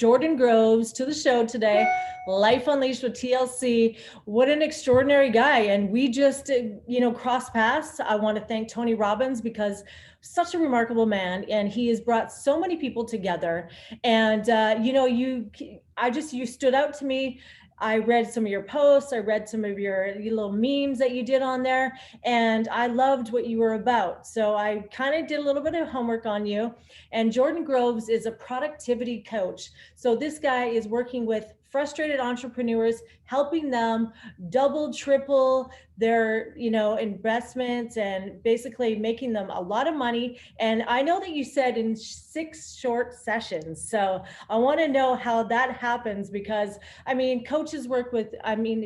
Jordan Groves to the show today, Life Unleashed with TLC. What an extraordinary guy. And we just, crossed paths. I want to thank Tony Robbins because such a remarkable man. And he has brought so many people together. And, you stood out to me. I read some of your posts. I read some of your little memes that you did on there, and I loved what you were about. So I kind of did a little bit of homework on you. And Jordan Groves is a productivity coach. So this guy is working with frustrated entrepreneurs, helping them double, triple their, investments and basically making them a lot of money. And I know that you said in 6 short sessions. So I want to know how that happens because coaches work with,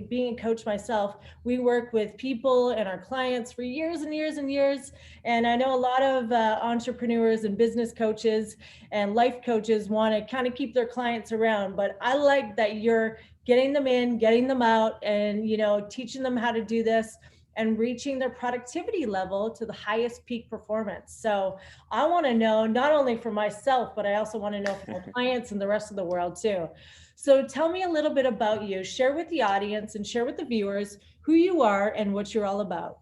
being a coach myself, we work with people and our clients for years and years and years. And I know a lot of entrepreneurs and business coaches and life coaches want to kind of keep their clients around, but I like that you're getting them in, getting them out, and teaching them how to do this and reaching their productivity level to the highest peak performance. So I want to know, not only for myself, but I also want to know for my clients and the rest of the world too. So tell me a little bit about you, share with the audience and share with the viewers who you are and what you're all about.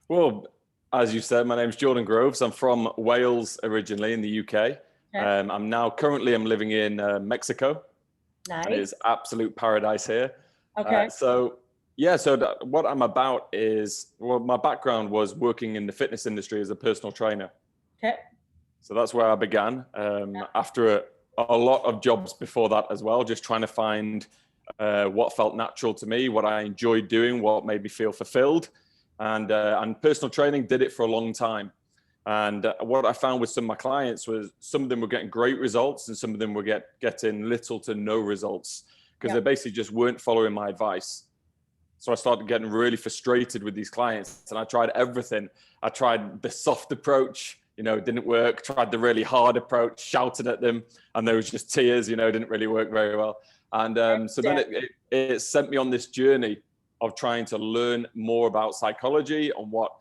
Well, as you said, my name's Jordan Groves. I'm from Wales originally in the UK. Okay. I'm living in Mexico. Nice. And it's absolute paradise here. Okay. What I'm about is, my background was working in the fitness industry as a personal trainer. Okay. So that's where I began. After a lot of jobs before that as well, just trying to find what felt natural to me, what I enjoyed doing, what made me feel fulfilled. And personal training did it for a long time. And what I found with some of my clients was some of them were getting great results and some of them were getting little to no results because they basically just weren't following my advice. So I started getting really frustrated with these clients and I tried everything. I tried the soft approach, it didn't work. Tried the really hard approach, shouted at them, and there was just tears, didn't really work very well. And so then it sent me on this journey of trying to learn more about psychology and what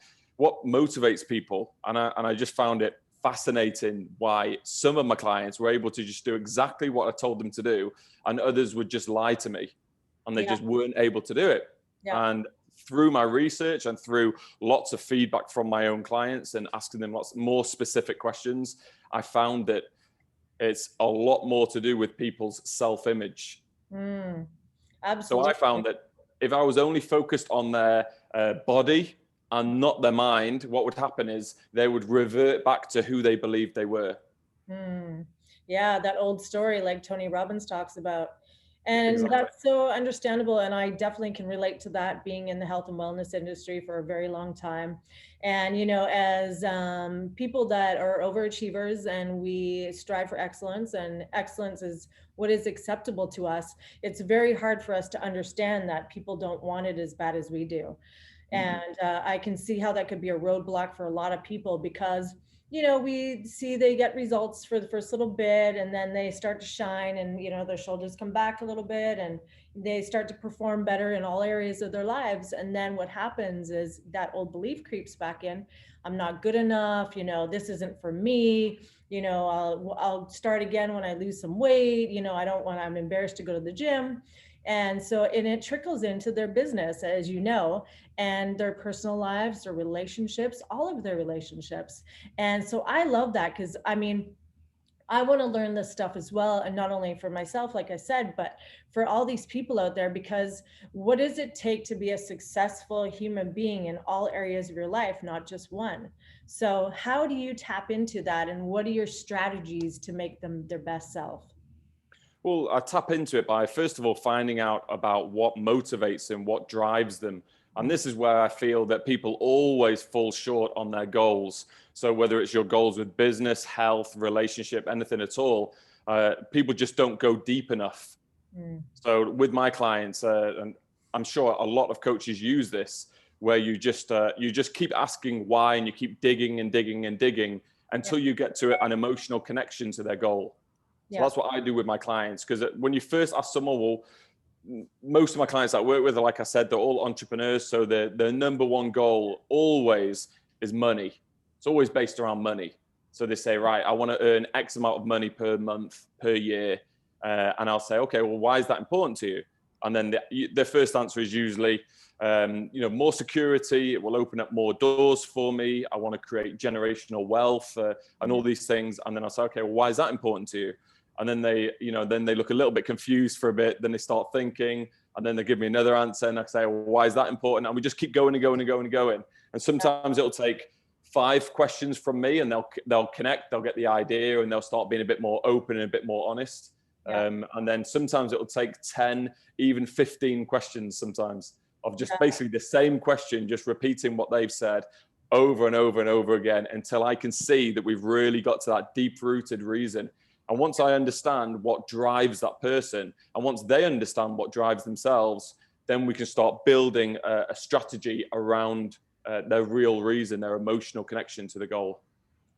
motivates people. And I just found it fascinating why some of my clients were able to just do exactly what I told them to do, and others would just lie to me and they just weren't able to do it. Yeah. And through my research and through lots of feedback from my own clients and asking them lots more specific questions, I found that it's a lot more to do with people's self-image. Absolutely. So I found that if I was only focused on their body and not their mind, what would happen is they would revert back to who they believed they were. Yeah, that old story like Tony Robbins talks about. And Exactly. That's so understandable. And I definitely can relate to that, being in the health and wellness industry for a very long time. And, as people that are overachievers and we strive for excellence, and excellence is what is acceptable to us, it's very hard for us to understand that people don't want it as bad as we do. And I can see how that could be a roadblock for a lot of people because we see they get results for the first little bit and then they start to shine and, their shoulders come back a little bit and they start to perform better in all areas of their lives. And then what happens is that old belief creeps back in. I'm not good enough. This isn't for me. I'll start again when I lose some weight. I'm embarrassed to go to the gym. And it trickles into their business, as and their personal lives, their relationships, all of their relationships. And so I love that because I want to learn this stuff as well. And not only for myself, like I said, but for all these people out there, because what does it take to be a successful human being in all areas of your life, not just one? So how do you tap into that? And what are your strategies to make them their best self? Well, I tap into it by, first of all, finding out about what motivates them, what drives them. And this is where I feel that people always fall short on their goals. So whether it's your goals with business, health, relationship, anything at all, people just don't go deep enough. So with my clients, and I'm sure a lot of coaches use this, where you just keep asking why and you keep digging and digging and digging until you get to an emotional connection to their goal. So that's what I do with my clients. Because when you first ask someone, well, most of my clients that I work with, like I said, they're all entrepreneurs. So their number one goal always is money. It's always based around money. So they say, right, I want to earn X amount of money per month, per year. and I'll say, okay, well, why is that important to you? And then the first answer is usually, more security. It will open up more doors for me. I want to create generational wealth and all these things. And then I'll say, okay, well, why is that important to you? And then they look a little bit confused for a bit. Then they start thinking, and then they give me another answer, and I say, well, why is that important? And we just keep going and going and going and going. And sometimes it'll take 5 questions from me, and they'll connect. They'll get the idea, and they'll start being a bit more open and a bit more honest. Yeah. And then sometimes it'll take 10, even 15 questions sometimes of just basically the same question, just repeating what they've said over and over and over again until I can see that we've really got to that deep-rooted reason. And once I understand what drives that person, and once they understand what drives themselves, then we can start building a strategy around their real reason, their emotional connection to the goal.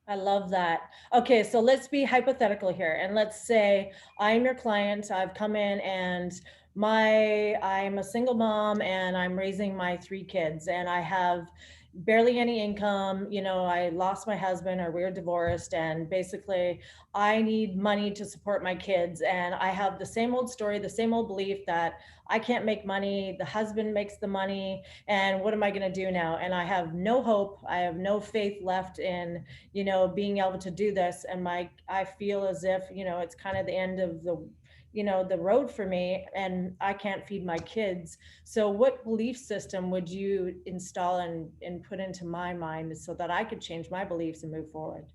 I love that. Okay, so let's be hypothetical here. And let's say I'm your client. I've come in and I'm a single mom and I'm raising my 3 kids and I have barely any income. I lost my husband or we're divorced, and basically I need money to support my kids. And I have the same old story, the same old belief that I can't make money. The husband makes the money. And what am I going to do now? And I have no hope. I have no faith left in, being able to do this. And I feel as if, it's kind of the end of the road for me, and I can't feed my kids. So what belief system would you install and put into my mind so that I could change my beliefs and move forward?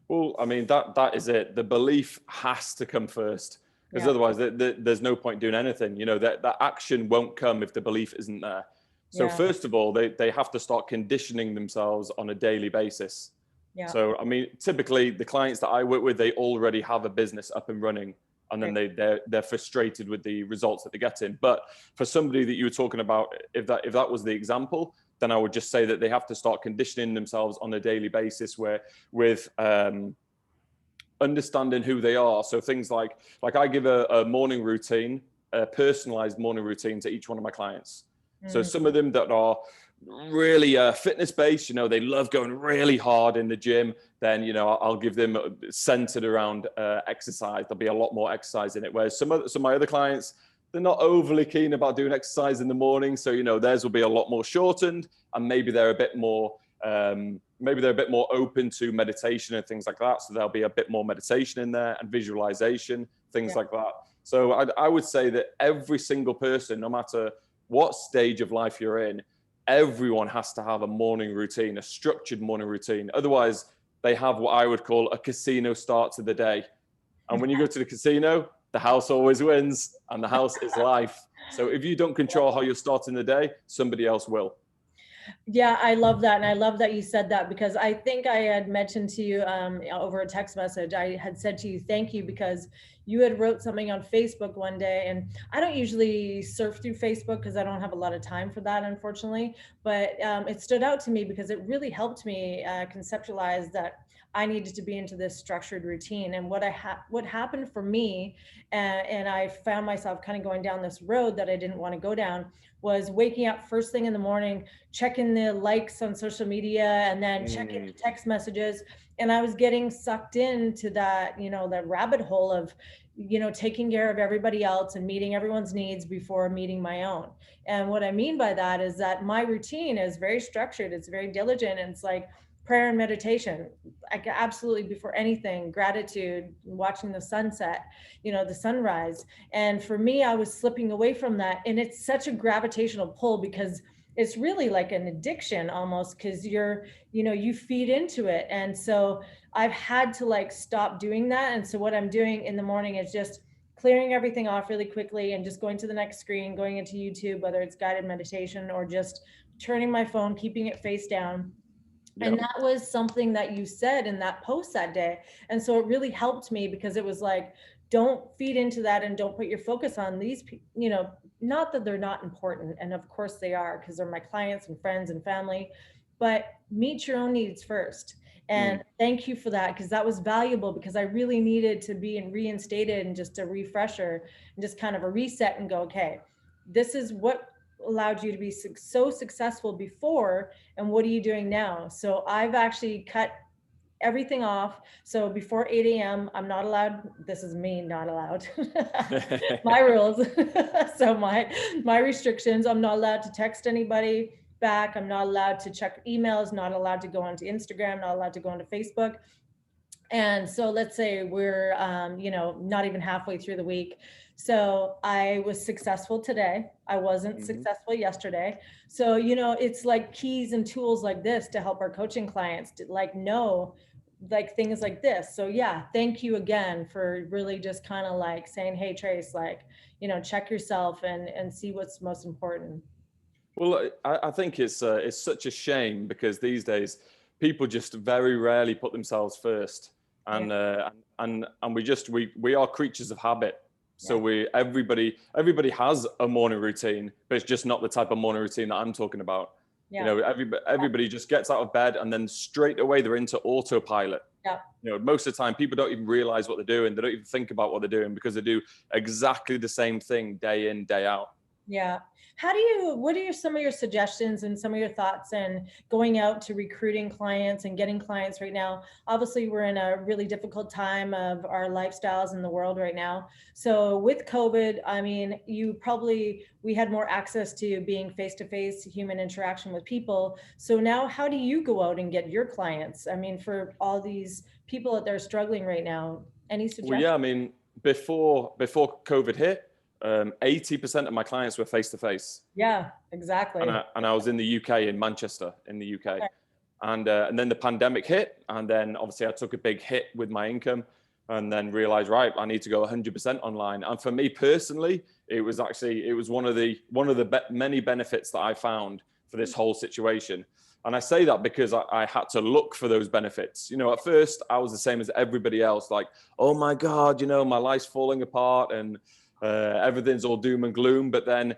Well, I mean, that is it. The belief has to come first, because otherwise there's no point doing anything. That action won't come if the belief isn't there. So first of all, they have to start conditioning themselves on a daily basis. Yeah. So, I mean, typically the clients that I work with, they already have a business up and running. And then they're frustrated with the results that they're getting. But for somebody that you were talking about, if that was the example, then I would just say that they have to start conditioning themselves on a daily basis, with understanding who they are. So things like I give a morning routine, a personalized morning routine to each one of my clients. So some of them that are really fitness based, they love going really hard in the gym, then I'll give them centered around exercise. There'll be a lot more exercise in it, whereas some of my other clients, they're not overly keen about doing exercise in the morning, so theirs will be a lot more shortened, and maybe they're a bit more open to meditation and things like that, so there'll be a bit more meditation in there and visualization, things like that. So I would say that every single person, no matter what stage of life you're in, everyone has to have a morning routine, a structured morning routine. Otherwise, they have what I would call a casino start to the day. And when you go to the casino, the house always wins, and the house is life. So if you don't control how you're starting the day, somebody else will. Yeah, I love that. And I love that you said that, because I think I had mentioned to you over a text message, I had said to you, thank you, because you had wrote something on Facebook one day, and I don't usually surf through Facebook because I don't have a lot of time for that, unfortunately, but it stood out to me because it really helped me conceptualize that I needed to be into this structured routine. And what happened for me, and I found myself kind of going down this road that I didn't want to go down, was waking up first thing in the morning, checking the likes on social media, and then checking the text messages. And I was getting sucked into that, that rabbit hole of, taking care of everybody else and meeting everyone's needs before meeting my own. And what I mean by that is that my routine is very structured. It's very diligent. And it's like prayer and meditation. Absolutely, before anything, gratitude, watching the sunset, the sunrise. And for me, I was slipping away from that. And it's such a gravitational pull, because it's really like an addiction almost, because you feed into it. And so I've had to stop doing that. And so what I'm doing in the morning is just clearing everything off really quickly and just going to the next screen, going into YouTube, whether it's guided meditation or just turning my phone, keeping it face down. Yep. And that was something that you said in that post that day. And so it really helped me, because it was like, don't feed into that, and don't put your focus on these people, not that they're not important. And of course they are, because they're my clients and friends and family, but meet your own needs first. And thank you for that, because that was valuable, because I really needed to be reinstated and just a refresher and just kind of a reset and go, okay, this is what allowed you to be so successful before, and what are you doing now? So I've actually cut everything off. So before 8 a.m., I'm not allowed, this is me not allowed. My rules. So my restrictions, I'm not allowed to text anybody back. I'm not allowed to check emails, not allowed to go onto Instagram, not allowed to go onto Facebook. And so let's say we're, not even halfway through the week. So I was successful today. I wasn't successful yesterday. So, it's like keys and tools like this to help our coaching clients to like know like things like this. So yeah, thank you again for really just kind of like saying, hey, Trace, like, check yourself and see what's most important. Well, I think it's such a shame because these days people just very rarely put themselves first, and Yeah. and we are creatures of habit. So Yeah. everybody has a morning routine, but it's just not the type of morning routine that I'm talking about. Yeah. Everybody just gets out of bed and then straight away they're into autopilot. Yeah. Most of the time people don't even realize what they're doing. They don't even think about what they're doing because they do exactly the same thing day in, day out. Yeah. What are some of your suggestions and some of your thoughts and going out to recruiting clients and getting clients right now? Obviously, we're in a really difficult time of our lifestyles in the world right now. So with COVID, I mean, we had more access to being face-to-face human interaction with people. So now how do you go out and get your clients? I mean, for all these people that they're struggling right now, any Well, suggestions? yeah, I mean, before COVID hit, 80% of my clients were face to face, Yeah, exactly. and I was in the UK, in Manchester, in the UK, Okay. and then the pandemic hit, and then obviously I took a big hit with my income, and then realized, right, I need to go 100% online. And for me personally, it was one of the many benefits that I found for this whole situation. And I say that because I had to look for those benefits. At first I was the same as everybody else, like, oh my God, my life's falling apart and everything's all doom and gloom. But then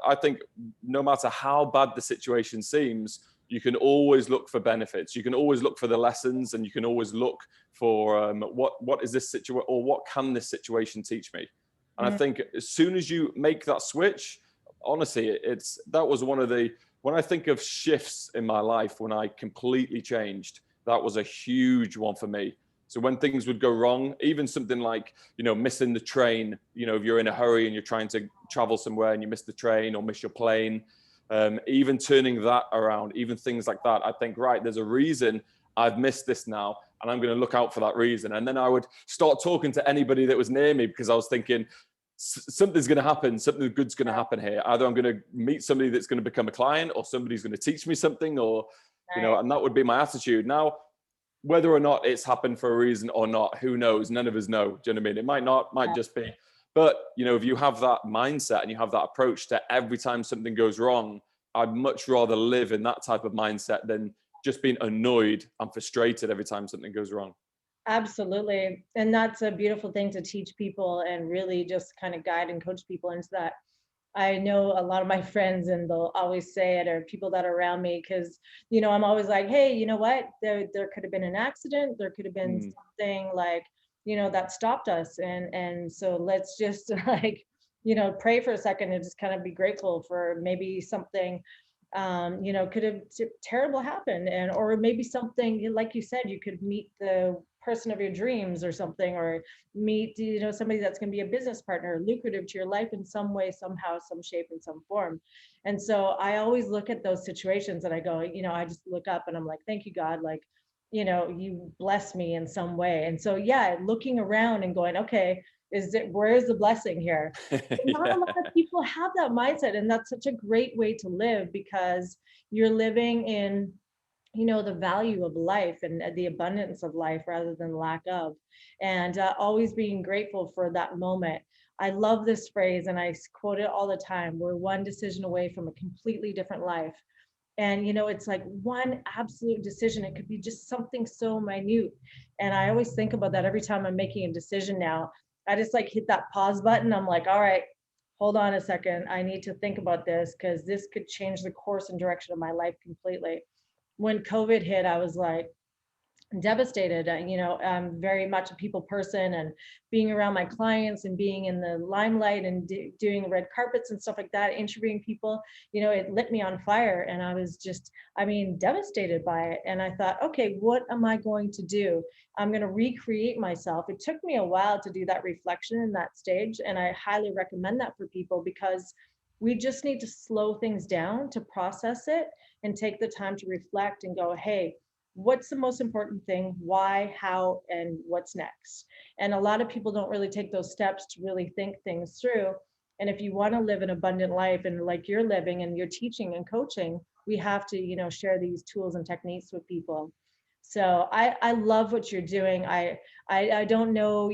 I think no matter how bad the situation seems, you can always look for benefits. You can always look for the lessons, and you can always look for what is this situation, or what can this situation teach me? And I think as soon as you make that switch, honestly, that was one of the, when I think of shifts in my life, when I completely changed, that was a huge one for me. So when things would go wrong, even something like, missing the train, if you're in a hurry and you're trying to travel somewhere and you miss the train or miss your plane, even turning that around, even things like that, I think, right, there's a reason I've missed this now, and I'm going to look out for that reason. And then I would start talking to anybody that was near me, because I was thinking, something's going to happen, something good's going to happen here. Either I'm going to meet somebody that's going to become a client, or somebody's going to teach me something, or, and that would be my attitude. Now, whether or not it's happened for a reason or not, who knows? None of us know. Do you know what I mean? It might not, might just be. But, if you have that mindset and you have that approach to every time something goes wrong, I'd much rather live in that type of mindset than just being annoyed and frustrated every time something goes wrong. Absolutely. And that's a beautiful thing to teach people and really just kind of guide and coach people into that. I know a lot of my friends, and they'll always say it, or people that are around me, because, I'm always like, hey, you know what? There could have been an accident. There could have been something like, that stopped us. And so let's just like, pray for a second and just kind of be grateful for maybe something, could have terrible happen. Or maybe something, like you said, you could meet the person of your dreams or something, or meet, somebody that's going to be a business partner, lucrative to your life in some way, somehow, some shape, in some form. And so I always look at those situations and I go, I just look up and I'm like, thank you, God, like, you bless me in some way. And so, yeah, looking around and going, okay, where is the blessing here? Not a lot of people have that mindset, and that's such a great way to live, because you're living in the value of life and the abundance of life rather than lack of, and always being grateful for that moment. I love this phrase and I quote it all the time: we're one decision away from a completely different life. And it's like one absolute decision. It could be just something so minute, and I always think about that every time I'm making a decision now. I just like hit that pause button. I'm like, all right, hold on a second, I need to think about this, because this could change the course and direction of my life completely. When COVID hit, I was like, devastated. I'm very much a people person, and being around my clients and being in the limelight and doing red carpets and stuff like that, interviewing people, it lit me on fire. And I was just, devastated by it. And I thought, okay, what am I going to do? I'm going to recreate myself. It took me a while to do that reflection in that stage. And I highly recommend that for people, because we just need to slow things down to process it and take the time to reflect and go, hey, what's the most important thing, why, how, and what's next. And a lot of people don't really take those steps to really think things through. And if you want to live an abundant life, and like you're living and you're teaching and coaching, we have to share these tools and techniques with people. So I love what you're doing. I don't know,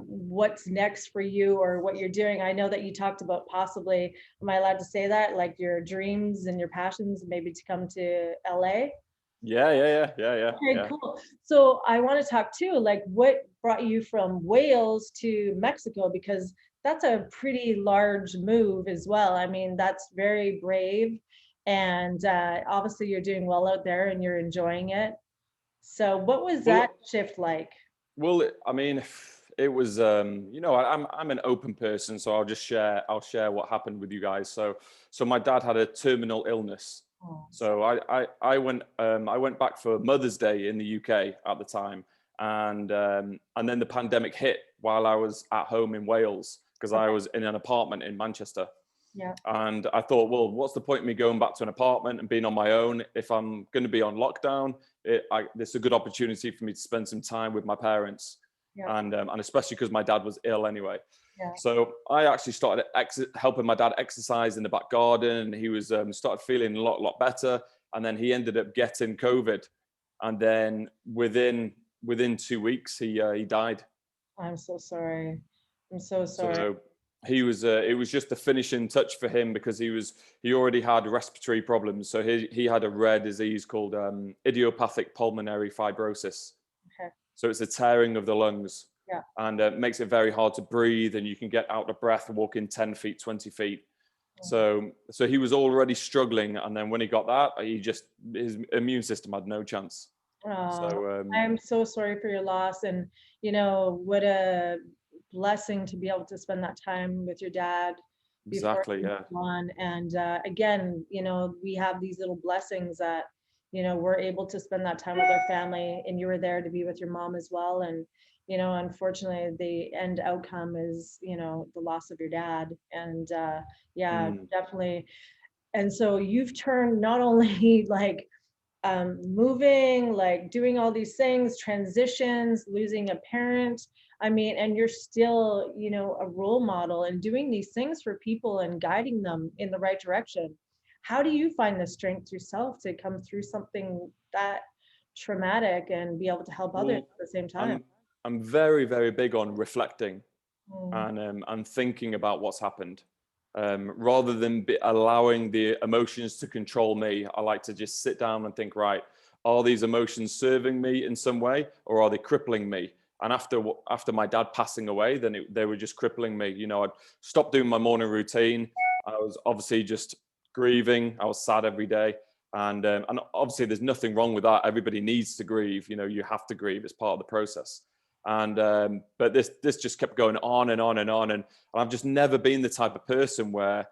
what's next for you or what you're doing. I know that you talked about possibly, am I allowed to say that, like your dreams and your passions maybe to come to LA? Okay, Yeah. cool. So I want to talk too, like what brought you from Wales to Mexico? Because that's a pretty large move as well. I mean, that's very brave. And obviously you're doing well out there and you're enjoying it. So what was that Well, shift like? I mean, it was, I'm an open person, so I'll share what happened with you guys. So my dad had a terminal illness. Oh, So I went back for Mother's Day in the UK at the time, and then the pandemic hit while I was at home in Wales, because I okay. was in an apartment in Manchester. Yeah. And I thought, well, what's the point of me going back to an apartment and being on my own if I'm going to be on lockdown? This is a good opportunity for me to spend some time with my parents, Yeah. and especially because my dad was ill anyway. Yeah. So I actually started helping my dad exercise in the back garden. He was started feeling a lot better, and then he ended up getting COVID, and then within 2 weeks he died. I'm so sorry. I'm so sorry. So he was it was just the finishing touch for him, because he already had respiratory problems. So he had a rare disease called idiopathic pulmonary fibrosis. Okay. So it's a tearing of the lungs, Yeah. and makes it very hard to breathe, and you can get out of breath walking 10 feet, 20 feet. Mhm. So he was already struggling, and then when he got that, his immune system had no chance. Oh, So I'm so sorry for your loss. And, what a blessing to be able to spend that time with your dad before exactly, he yeah. moved on. And again, we have these little blessings that, we're able to spend that time with our family, and you were there to be with your mom as well. And, unfortunately, the end outcome is, the loss of your dad. And yeah, Mm. definitely. And so you've turned not only like moving, like doing all these things, transitions, losing a parent. I mean, and you're still, a role model and doing these things for people and guiding them in the right direction. How do you find the strength yourself to come through something that traumatic and be able to help others Well, at the same time? I'm very big on reflecting, Mm, and thinking about what's happened. Rather than allowing the emotions to control me, I like to just sit down and think, right, are these emotions serving me in some way, or are they crippling me? And after my dad passing away, then they were just crippling me. I'd stopped doing my morning routine. I was obviously just grieving. I was sad every day. And obviously there's nothing wrong with that. Everybody needs to grieve. You have to grieve. It's part of the process. But this just kept going on and on and on. And I've just never been the type of person where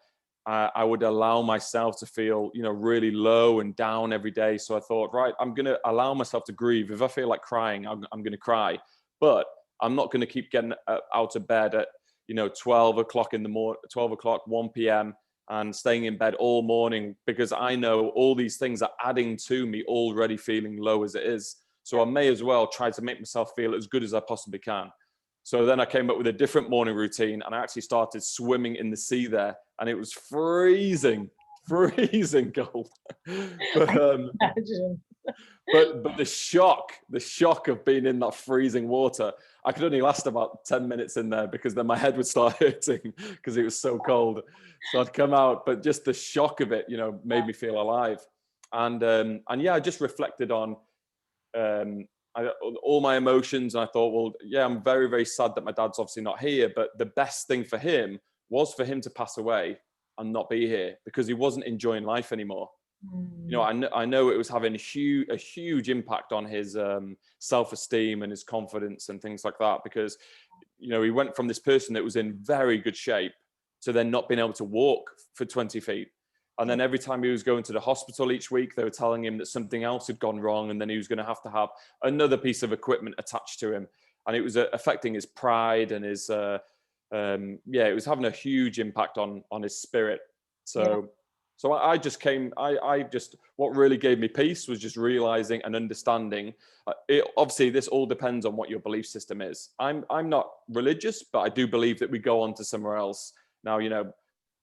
I would allow myself to feel, really low and down every day. So I thought, right, I'm going to allow myself to grieve. If I feel like crying, I'm going to cry. But I'm not going to keep getting out of bed at, 12 o'clock in the morning, 12 o'clock, 1 p.m. and staying in bed all morning, because I know all these things are adding to me already feeling low as it is. So I may as well try to make myself feel as good as I possibly can. So then I came up with a different morning routine, and I actually started swimming in the sea there, and it was freezing cold. I but imagine. but the shock of being in that freezing water, I could only last about 10 minutes in there, because then my head would start hurting because it was so cold. So I'd come out, but just the shock of it, made me feel alive. And yeah, I just reflected on um, all my emotions. And I thought, well, yeah, I'm very sad that my dad's obviously not here, but the best thing for him was for him to pass away and not be here, because he wasn't enjoying life anymore. You know, I know it was having a huge impact on his self-esteem and his confidence and things like that, because, you know, he went from this person that was in very good shape to then not being able to walk for 20 feet. And then every time he was going to the hospital each week, they were telling him that something else had gone wrong, and then he was going to have another piece of equipment attached to him. And it was affecting his pride and his, it was having a huge impact on his spirit. So I just what really gave me peace was just realizing and understanding. Obviously, this all depends on what your belief system is. I'm not religious, but I do believe that we go on to somewhere else. Now, you know,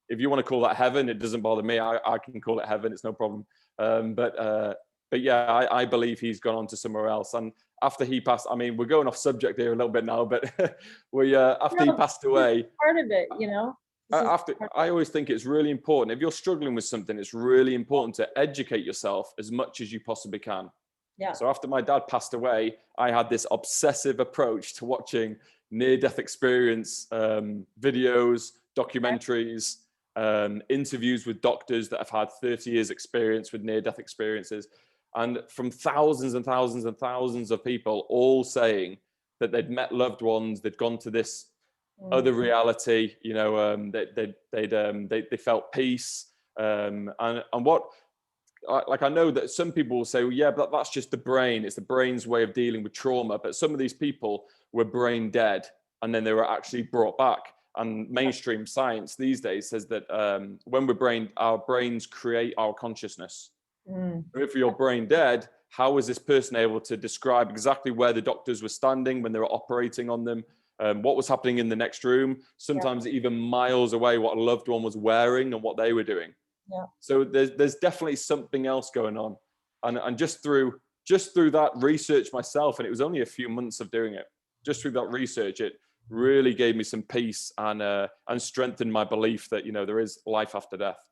if you want to call that heaven, it doesn't bother me. I can call it heaven. It's no problem. But yeah, I believe he's gone on to somewhere else. And after he passed, I mean, we're going off subject here a little bit now, but after he passed away, part of it, you know. I always think it's really important. If you're struggling with something, it's really important to educate yourself as much as you possibly can. Yeah. So after my dad passed away, I had this obsessive approach to watching near-death experience videos, documentaries, interviews with doctors that have had 30 years experience with near-death experiences, and from thousands and thousands and thousands of people all saying that they'd met loved ones, they'd gone to this other reality, you know, they felt peace, and what, like, I know that some people will say, well, yeah, but that's just the brain. It's the brain's way of dealing with trauma. But some of these people were brain dead, and then they were actually brought back. And mainstream science these days says that when our brains create our consciousness. If you're brain dead, how was this person able to describe exactly where the doctors were standing when they were operating on them? What was happening in the next room? Sometimes even miles away, what a loved one was wearing and what they were doing. Yeah. So there's definitely something else going on, and just through that research myself, and it was only a few months of doing it. Just through that research, it really gave me some peace and strengthened my belief that, you know, there is life after death.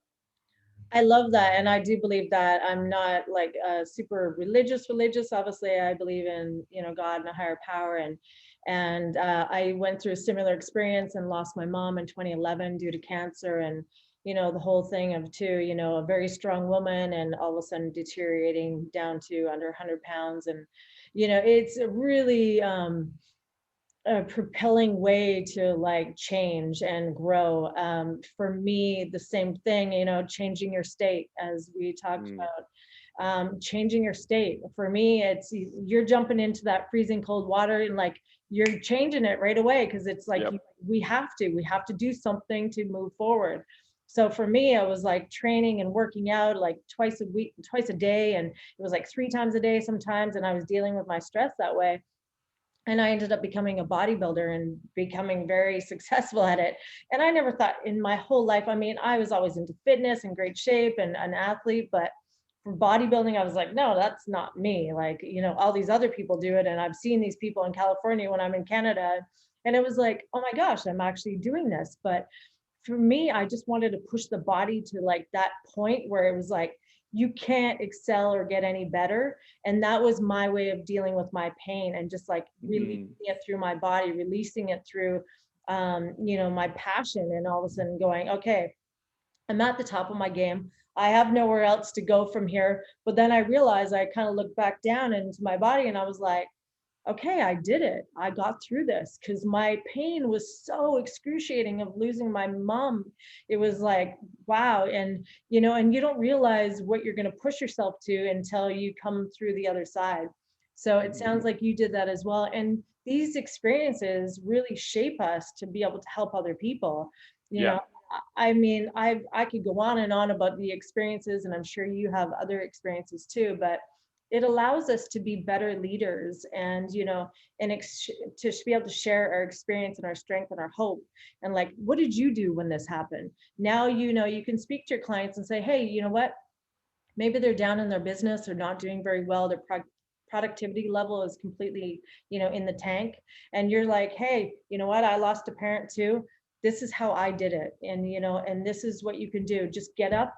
I love that, and I do believe that. I'm not like super religious. Obviously, I believe in, you know, God and a higher power, and I went through a similar experience and lost my mom in 2011 due to cancer, and, you know, the whole thing of you know, a very strong woman and all of a sudden deteriorating down to under 100 pounds, and, you know, it's a really a propelling way to like change and grow. For me, the same thing, you know, changing your state, as we talked about, changing your state. For me, it's you're jumping into that freezing cold water and like you're changing it right away, because it's like we have to do something to move forward. So for me, I was like training and working out like twice a day, and it was like 3 times a day sometimes, and I was dealing with my stress that way. And I ended up becoming a bodybuilder and becoming very successful at it. And I never thought in my whole life, I mean, I was always into fitness and great shape and an athlete, but for bodybuilding, I was like, no, that's not me. Like, you know, all these other people do it. And I've seen these people in California when I'm in Canada. And it was like, oh my gosh, I'm actually doing this. But for me, I just wanted to push the body to like that point where it was like, you can't excel or get any better. And that was my way of dealing with my pain, and just like releasing it through my body, releasing it through, you know, my passion, and all of a sudden going, okay, I'm at the top of my game. I have nowhere else to go from here. But then I realized, I kind of looked back down into my body and I was like, okay, I did it. I got through this, because my pain was so excruciating of losing my mom. It was like, wow. And, you know, and you don't realize what you're going to push yourself to until you come through the other side. So it sounds like you did that as well. And these experiences really shape us to be able to help other people. You know, I mean, I could go on and on about the experiences, and I'm sure you have other experiences too, but it allows us to be better leaders, and, you know, and to be able to share our experience and our strength and our hope. And like, what did you do when this happened? Now, you know, you can speak to your clients and say, hey, you know what, maybe they're down in their business, they're not doing very well, their productivity level is completely, you know, in the tank. And you're like, hey, you know what, I lost a parent too. This is how I did it. And, you know, and this is what you can do. Just get up.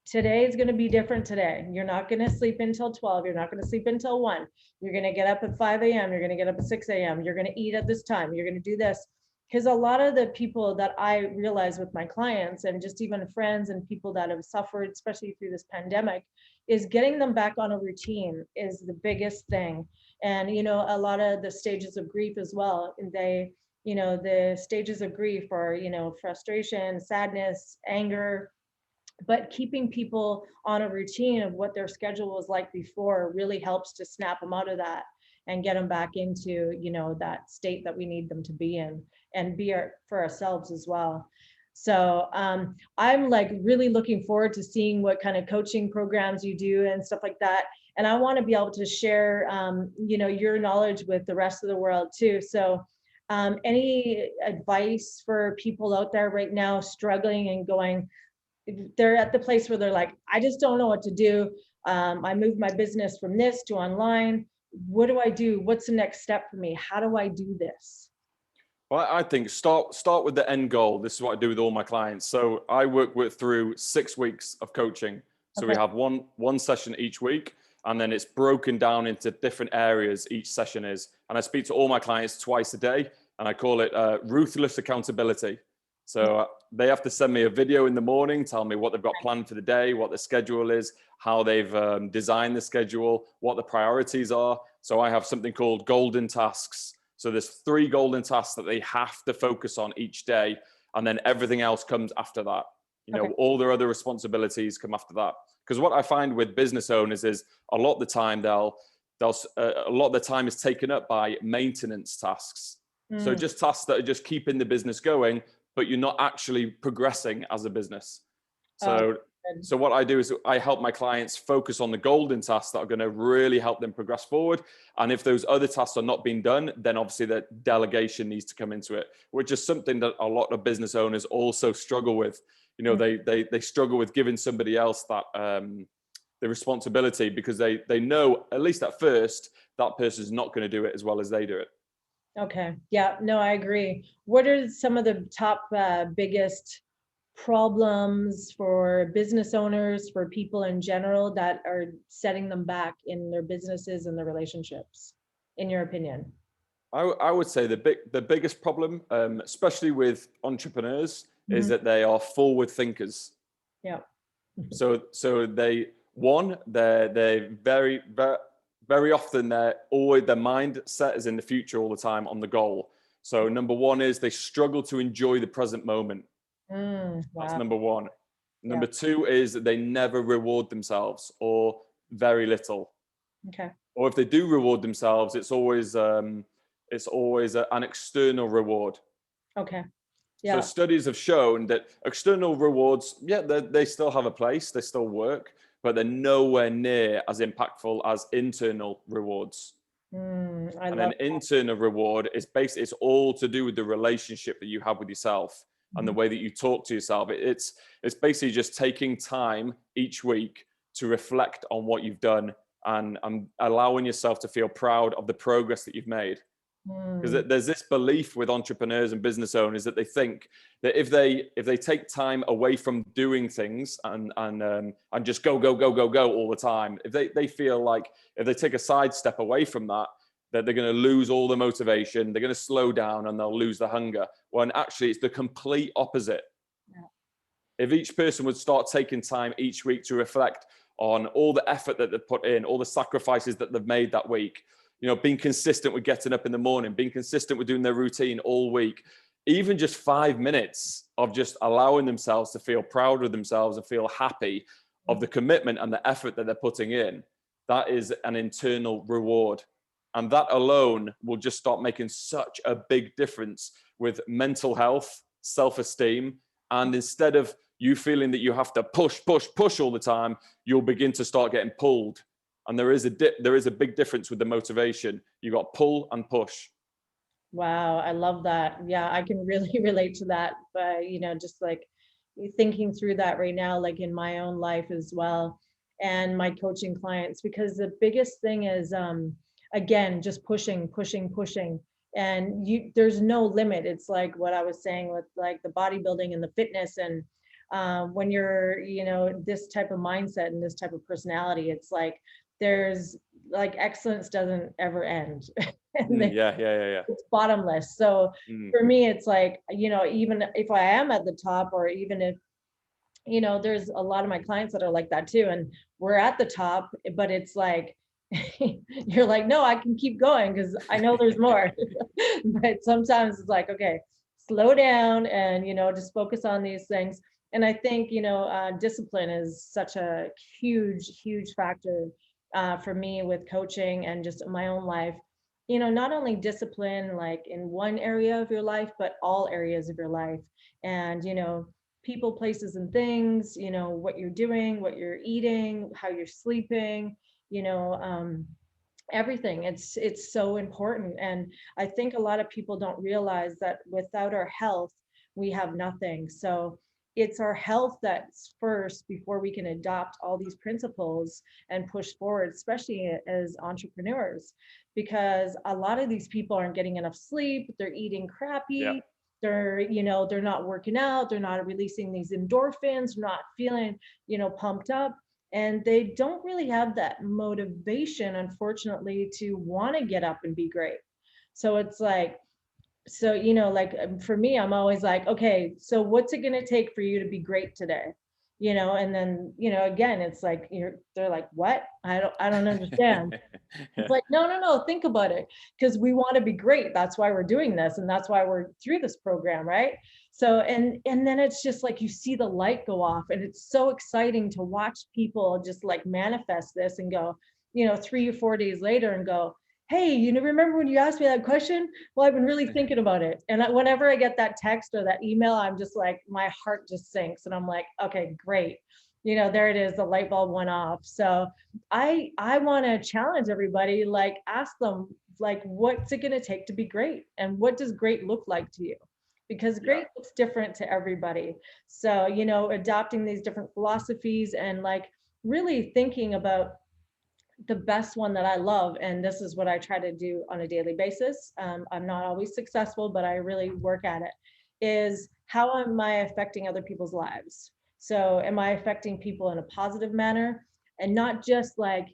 Today is going to be different today. You're not going to sleep until 12. You're not going to sleep until 1. You're going to get up at 5 a.m. You're going to get up at 6 a.m. You're going to eat at this time. You're going to do this. Because a lot of the people that I realize with my clients and just even friends and people that have suffered, especially through this pandemic, is getting them back on a routine is the biggest thing. And, a lot of the stages of grief as well. And the stages of grief are, frustration, sadness, anger, but keeping people on a routine of what their schedule was like before really helps to snap them out of that and get them back into that state that we need them to be in, and for ourselves as well. So I'm like really looking forward to seeing what kind of coaching programs you do and stuff like that, and I want to be able to share your knowledge with the rest of the world too. So any advice for people out there right now struggling and going, they're at the place where they're like, I just don't know what to do. I moved my business from this to online. What do I do? What's the next step for me? How do I do this? Well, I think start with the end goal. This is what I do with all my clients. So I work through 6 weeks of coaching. So Okay. we have one session each week, and then it's broken down into different areas each session is. And I speak to all my clients twice a day, and I call it ruthless accountability. So they have to send me a video in the morning, tell me what they've got planned for the day, what the schedule is, how they've designed the schedule, what the priorities are. So I have something called golden tasks. So there's 3 golden tasks that they have to focus on each day, and then everything else comes after that. Okay. All their other responsibilities come after that. Because what I find with business owners is a lot of the time a lot of the time is taken up by maintenance tasks. So just tasks that are just keeping the business going, but you're not actually progressing as a business. So what I do is I help my clients focus on the golden tasks that are going to really help them progress forward. And if those other tasks are not being done, then obviously that delegation needs to come into it, which is something that a lot of business owners also struggle with. They struggle with giving somebody else that the responsibility, because they know, at least at first, that person's not going to do it as well as they do it. Okay. Yeah, no, I agree. What are some of the top biggest problems for business owners, for people in general, that are setting them back in their businesses and their relationships, in your opinion? I would say the biggest problem, especially with entrepreneurs, is Mhm. that they are forward thinkers. Yeah. So they're very, very, very often their mindset is in the future all the time, on the goal. So number 1 is they struggle to enjoy the present moment. That's Wow. number 1. Yeah. Number 2 is that they never reward themselves, or very little. Okay. Or if they do reward themselves, it's always an external reward. Okay. So Yeah. studies have shown that external rewards, they still have a place, they still work, but they're nowhere near as impactful as internal rewards. I And love an internal reward is basically, it's all to do with the relationship that you have with yourself and the way that you talk to yourself. It's basically just taking time each week to reflect on what you've done, and allowing yourself to feel proud of the progress that you've made. Because there's this belief with entrepreneurs and business owners that they think that if they take time away from doing things and just go all the time, if they feel like if they take a side step away from that, that they're going to lose all the motivation, they're going to slow down, and they'll lose the hunger. When actually it's the complete opposite. Yeah. If each person would start taking time each week to reflect on all the effort that they've put in, all the sacrifices that they've made that week, being consistent with getting up in the morning, being consistent with doing their routine all week, even just 5 minutes of just allowing themselves to feel proud of themselves and feel happy of the commitment and the effort that they're putting in, that is an internal reward. And that alone will just start making such a big difference with mental health, self-esteem. And instead of you feeling that you have to push all the time, you'll begin to start getting pulled. And there is a big difference with the motivation. You got pull and push. Wow, I love that. Yeah, I can really relate to that. But, just like thinking through that right now, like in my own life as well, and my coaching clients, because the biggest thing is, again, just pushing. And there's no limit. It's like what I was saying with like the bodybuilding and the fitness. And when you're, this type of mindset and this type of personality, it's like there's like excellence doesn't ever end. And Mm, yeah. it's bottomless. So Mm, for me, it's like, even if I am at the top, or even if, there's a lot of my clients that are like that too. And we're at the top, but it's like, you're like, no, I can keep going because I know there's more. But sometimes it's like, okay, slow down and, just focus on these things. And I think, discipline is such a huge, huge factor for me with coaching and just my own life. Not only discipline like in one area of your life, but all areas of your life. And, people, places, and things, what you're doing, what you're eating, how you're sleeping, you know, um, everything. It's so important. And I think a lot of people don't realize that without our health, we have nothing. So it's our health that's first before we can adopt all these principles and push forward, especially as entrepreneurs, because a lot of these people aren't getting enough sleep, they're eating yeah. crappy, they're not working out, they're not releasing these endorphins, not feeling, pumped up, and they don't really have that motivation, unfortunately, to want to get up and be great. So it's like, so like, for me, I'm always like, okay, so what's it going to take for you to be great today? And then, again, it's like, they're like, what? I don't understand. It's Yeah. like, no, no, no, think about it. Because we want to be great. That's why we're doing this. And that's why we're through this program, right? So, and then it's just like you see the light go off, and it's so exciting to watch people just like manifest this and go, 3 or 4 days later and go, hey, remember when you asked me that question? Well, I've been really thinking about it. And whenever I get that text or that email, I'm just like, my heart just sinks. And I'm like, okay, great. There it is. The light bulb went off. So I want to challenge everybody, like ask them, like, what's it going to take to be great? And what does great look like to you? Because Yeah. great looks different to everybody. So, adopting these different philosophies and like really thinking about the best one that I love. And this is what I try to do on a daily basis. I'm not always successful, but I really work at it. Is how am I affecting other people's lives? So, am I affecting people in a positive manner? And not just like,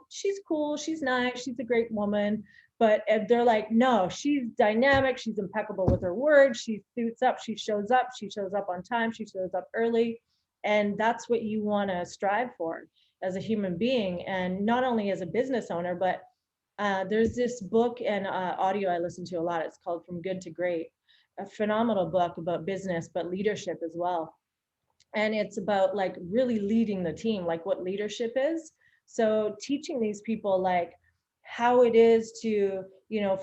she's cool, she's nice, she's a great woman. But if they're like, no, she's dynamic, she's impeccable with her words, she suits up, she shows up on time, she shows up early. And that's what you want to strive for as a human being, and not only as a business owner, but there's this book and audio I listen to a lot. It's called From Good to Great, a phenomenal book about business, but leadership as well. And it's about like really leading the team, like what leadership is. So teaching these people like how it is to,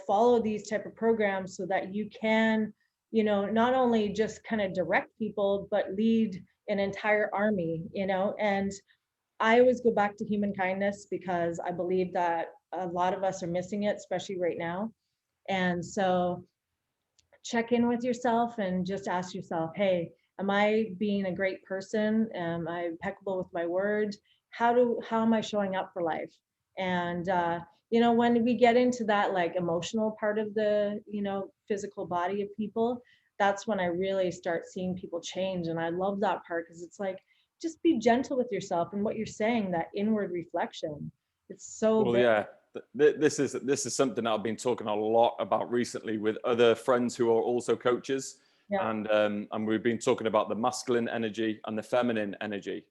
follow these type of programs so that you can, not only just kind of direct people, but lead an entire army, and I always go back to human kindness because I believe that a lot of us are missing it, especially right now. And so check in with yourself and just ask yourself, hey, am I being a great person? Am I impeccable with my word? How am I showing up for life? And when we get into that like emotional part of the, physical body of people, that's when I really start seeing people change. And I love that part because it's like, just be gentle with yourself and what you're saying, that inward reflection. It's so Well, big. yeah, this is something that I've been talking a lot about recently with other friends who are also coaches, Yeah. and we've been talking about the masculine energy and the feminine energy.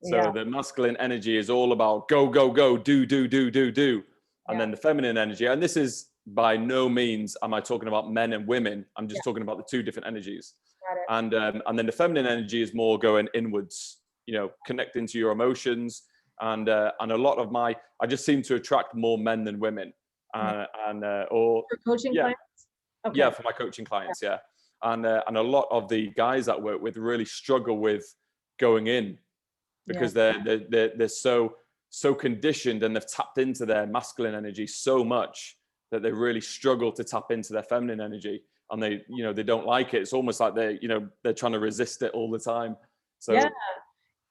So Yeah. the masculine energy is all about go, go, go, do. And Yeah. then the feminine energy, and this is by no means am I talking about men and women. I'm Yeah. just talking about the two different energies. Got it. And then the feminine energy is more going inwards, connecting to your emotions. And a lot of I just seem to attract more men than women. Yeah. Or For coaching yeah, clients. Okay. yeah, for my coaching clients, yeah. And a lot of the guys that I work with really struggle with going in Yeah. because they're so conditioned and they've tapped into their masculine energy so much that they really struggle to tap into their feminine energy, and they don't like it. It's almost like they're trying to resist it all the time. Yeah. So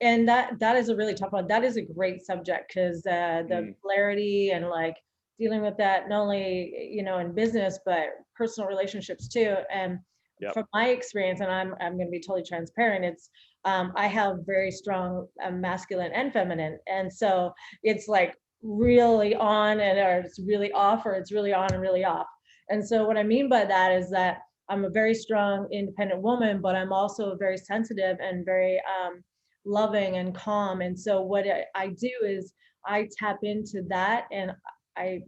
And that is a really tough one. That is a great subject because the polarity and like dealing with that, not only, in business, but personal relationships too. And yeah, from my experience, and I'm going to be totally transparent, it's I have very strong masculine and feminine. And so it's like really on and or it's really off, or it's really on and really off. And so what I mean by that is that I'm a very strong, independent woman, but I'm also very sensitive and very loving and calm. And so what I do is I tap into that, and I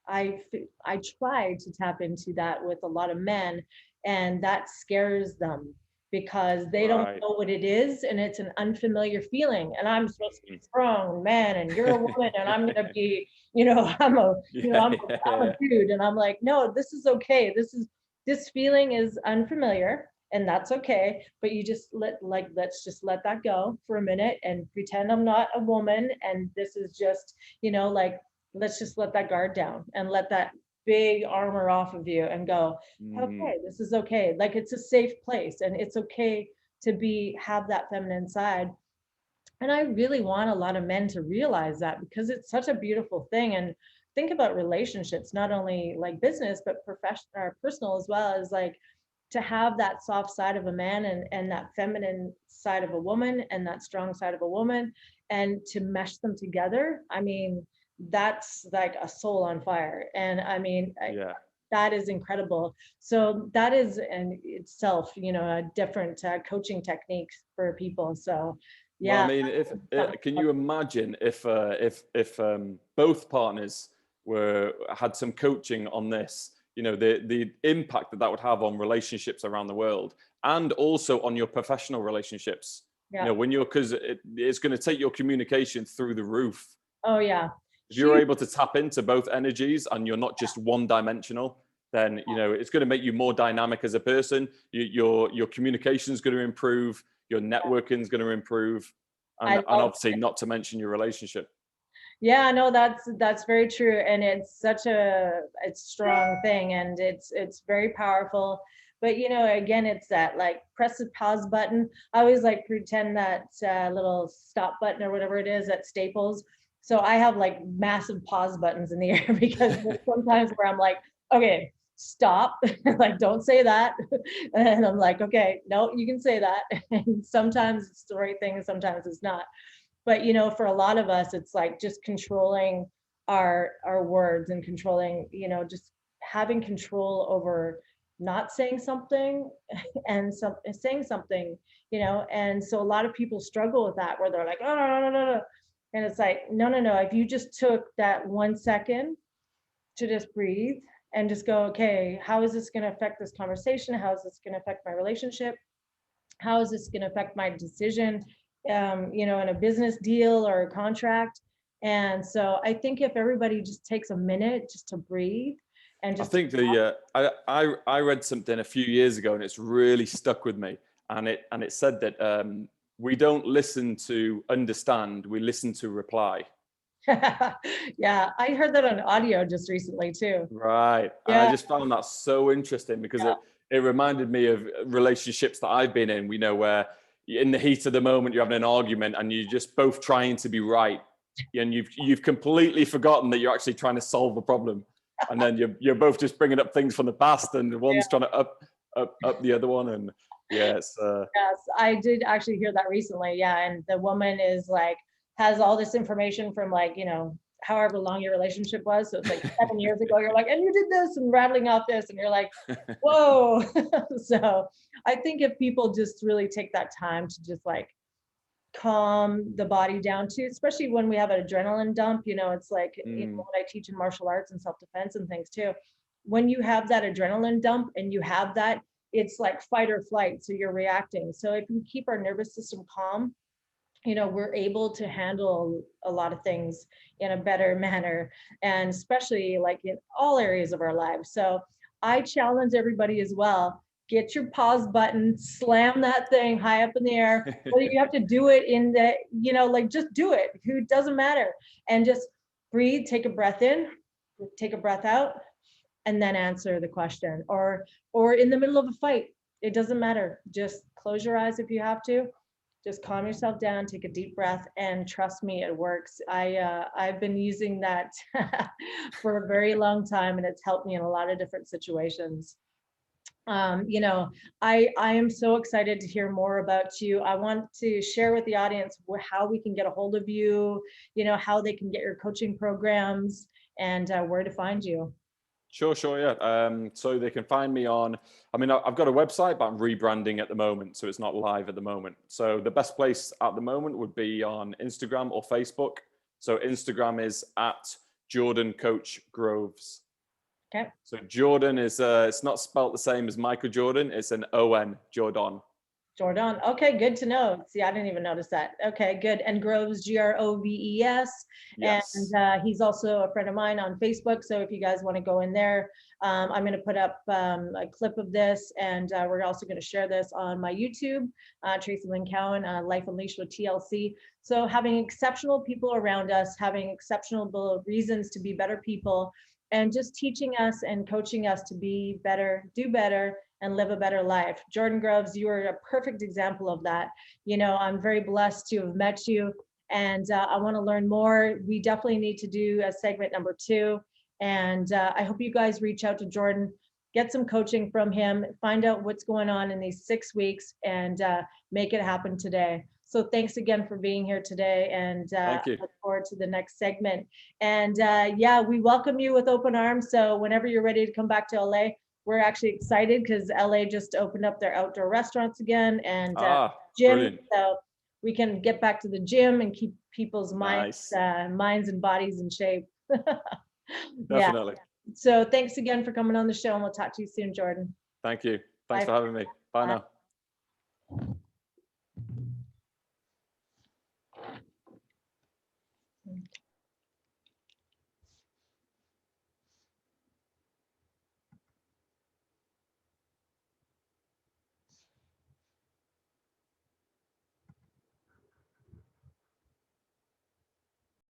I I try to tap into that with a lot of men, and that scares them because they don't Right. know what it is, and it's an unfamiliar feeling. And I'm supposed to be strong man, and you're a woman, and I'm gonna be, Yeah, yeah, I'm a yeah. dude, and I'm like, no, this is okay. This feeling is unfamiliar, and that's okay. But you just let's just let that go for a minute and pretend I'm not a woman, and this is just, like let's just let that guard down and let that big armor off of you and go, Mm, okay, this is okay. Like it's a safe place, and it's okay to have that feminine side. And I really want a lot of men to realize that, because it's such a beautiful thing. And think about relationships, not only like business, but professional or personal as well, as like to have that soft side of a man, and that feminine side of a woman, and that strong side of a woman, and to mesh them together. I mean, that's like a soul on fire. And I mean, yeah. that is incredible. So that is in itself, a different coaching techniques for people. So Well, I yeah. mean, if can you imagine if both partners were had some coaching on this, the impact that that would have on relationships around the world, and also on your professional relationships. Yeah. When because it's going to take your communication through the roof. Oh yeah. If you're Huge. able to tap into both energies and you're not just one dimensional, then it's going to make you more dynamic as a person. Your communication is going to improve, your networking is going to improve, I and love obviously not to mention your relationship. Yeah, no, that's very true. And it's such it's strong thing, and it's very powerful. But again, it's that like press the pause button. I always like pretend that little stop button or whatever it is at Staples. So I have like massive pause buttons in the air because there's sometimes where I'm like, okay, stop, like don't say that. And I'm like, okay, no, you can say that. And sometimes it's the right thing, and sometimes it's not. But for a lot of us, it's like just controlling our words, and controlling, just having control over not saying something and saying something, and so a lot of people struggle with that, where they're like, oh no, no, no, no, no. And it's like, no, no, no, if you just took that 1 second to just breathe and just go, okay, how is this going to affect this conversation? How is this going to affect my relationship? How is this going to affect my decision, in a business deal or a contract? And so I think if everybody just takes a minute just to breathe and I just, think I read something a few years ago and it's really stuck with me, and it said that we don't listen to understand, we listen to reply. yeah, I heard that on audio just recently too. Right. And I Yeah, just found that so interesting because yeah, it reminded me of relationships that I've been in, where in the heat of the moment you're having an argument and you're just both trying to be right. And you've completely forgotten that you're actually trying to solve a problem. And then you're both just bringing up things from the past, and yeah. one's trying to up the other one. And yeah, it's Yes, I did actually hear that recently. Yeah, and the woman is like has all this information from like, however long your relationship was. So it's like 7 years ago. You're like, and you did this, and rattling off this, and you're like, whoa. So I think if people just really take that time to just like calm the body down too, especially when we have an adrenaline dump, it's like, mm, what I teach in martial arts and self-defense and things too. When you have that adrenaline dump and you have that, it's like fight or flight. So you're reacting. So if we keep our nervous system calm, we're able to handle a lot of things in a better manner, and especially like in all areas of our lives. So I challenge everybody as well. Get your pause button, slam that thing high up in the air. Whether you have to do it in the, like just do it. Who doesn't matter. And just breathe, take a breath in, take a breath out, and then answer the question. Or in the middle of a fight, it doesn't matter. Just close your eyes if you have to, just calm yourself down, take a deep breath, and trust me, it works. I've been using that for a very long time, and it's helped me in a lot of different situations. You know, I am so excited to hear more about you. I want to share with the audience how we can get a hold of you, you know, how they can get your coaching programs, and where to find you. Sure, yeah. So they can find me on, I mean, I've got a website, but I'm rebranding at the moment, so it's not live at the moment. So the best place at the moment would be on Instagram or Facebook. So Instagram is at Jordan Coach Groves. Okay. So Jordan is, it's not spelt the same as Michael Jordan, it's an O-N, Jordan. Jordan. Okay, good to know. See, I didn't even notice that. Okay, good. And Groves, Groves. And Yes. he's also a friend of mine on Facebook. So if you guys want to go in there, I'm going to put up a clip of this. And we're also going to share this on my YouTube, Traci Lynn Cowan, Life Unleashed with TLC. So having exceptional people around us, having exceptional reasons to be better people, and just teaching us and coaching us to be better, do better, and live a better life. Jordan Groves, you are a perfect example of that. You know, I'm very blessed to have met you, and I want to learn more. We definitely need to do a segment number 2. And I hope you guys reach out to Jordan, get some coaching from him, find out what's going on in these 6 weeks, and make it happen today. So thanks again for being here today, and I Thank you. look forward to the next segment. And yeah, we welcome you with open arms. So whenever you're ready to come back to LA, we're actually excited because LA just opened up their outdoor restaurants again and gym. Brilliant. So we can get back to the gym and keep people's Nice. minds and bodies in shape. Yeah. Definitely. So thanks again for coming on the show, and we'll talk to you soon, Jordan. Thank you. Thanks Bye. for having me. Bye now.